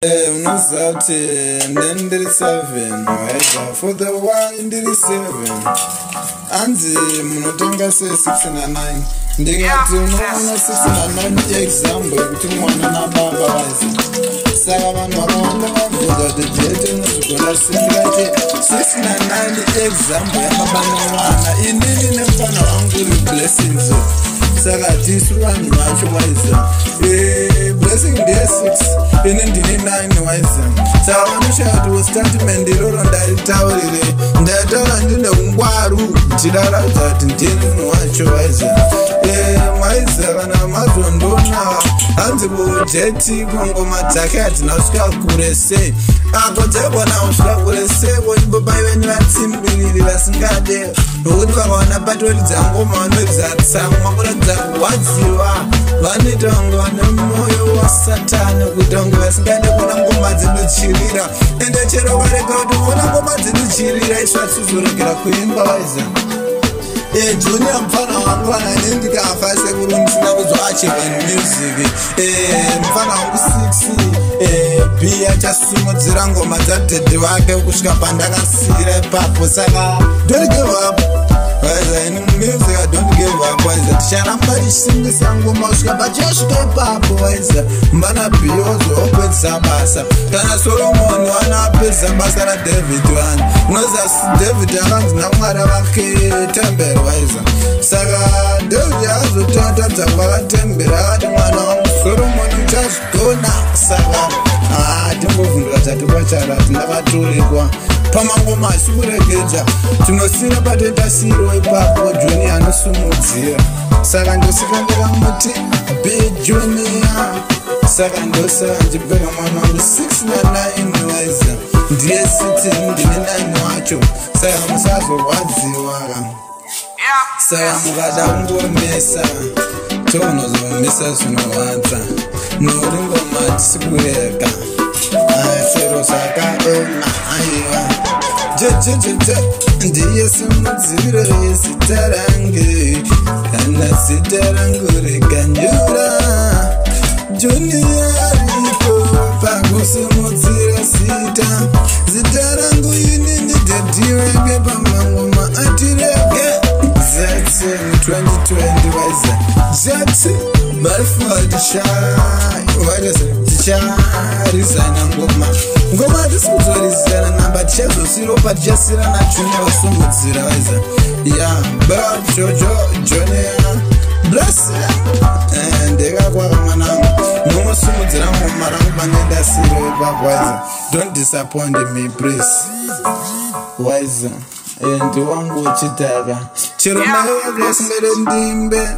Unoza kuti ndiri 7 for the one ndiri 7 anzi munotenga 609 ndingati unoona 609 example yekuti mwana nababa vazi saka vanhu vakawanda vabvunza kuti jeti unozvigona sindikati 609 example yababa nemwana inini nemufana wangu uri blessings saka tisi vanhu vacho waiza blessing ndeye 6 ine ndine 9 waiza saka vanoshaya kuti westatement iroro ndaritaurire ndataura ndine ungwaru ndichiraradza kuti ndini munhu wacho waiza waiza kana mazondona hanzi kujeti kungoma dzake hatina kusvika kure sei ako dzaigona kusvika kure sei voimbobaive nevatsimbiriri vasingade nokuti vakaona patoridza ngoma vanoidza tsamwa kuratidza kuwadziwa vanoita vange vane mwoyo wasatani kuita vange vasingade kuona ngoma dzinochirira ende chero varega kuti kuona ngoma dzinochirira isvatsuzoregera kuimba waiza Junior mfana wangu anani ndikafa sekuru ndisina kuzwa achievement music mfana wangu 6 pia chasimudzira ngoma dzadhedhe wake kusvika pandakasira ipapo saka don't give up in music I don't give up waiza ticharamba tichisimbisa ngoma kusvika pachasvika ipapo waiza mbana biozo opedzisa basa kana Solomon wanapedza basa raDavid wani unoziva David akanzi namwari vake temberi waiza saka David azotadza kwakatembera akati mwana wangu Solomon uchazvigona saka timbovhundura tati pachara tindakaturikwa pamangoma asi kuregedza tinosira patendasiro ipapo Junior anosumudzira saka ndosikangira muti Junior saka ndosaka ndibeka mwana wangu 6 na 9 waiza ndiye 6 ndine 9 wacho saka musazorwadziwa saka mukada kungomesa tounozomesa zvinorwadza nokuti ngoma tisikurega sero zvakaoma aiwa jejejeje ndiye simudziro yezita rangu kana zita rangu riganyura Junior aripo pakusimudzira zita rangu inini dedhiweke pamangoma atirege Zati 2020 waiza Zati Balfour ticharizana ngoma tisikuzorizana namba tichazosiropa tichasira na Junior wasumudzira waiza Bad Jojo Junior Bless ndekakwaka mwanangu nomusumudzira ngoma rangu panendasiro ipapo waiza don't disappoint me please waiza ndi wangu uchitaka chero nayo yakusimere ndimbe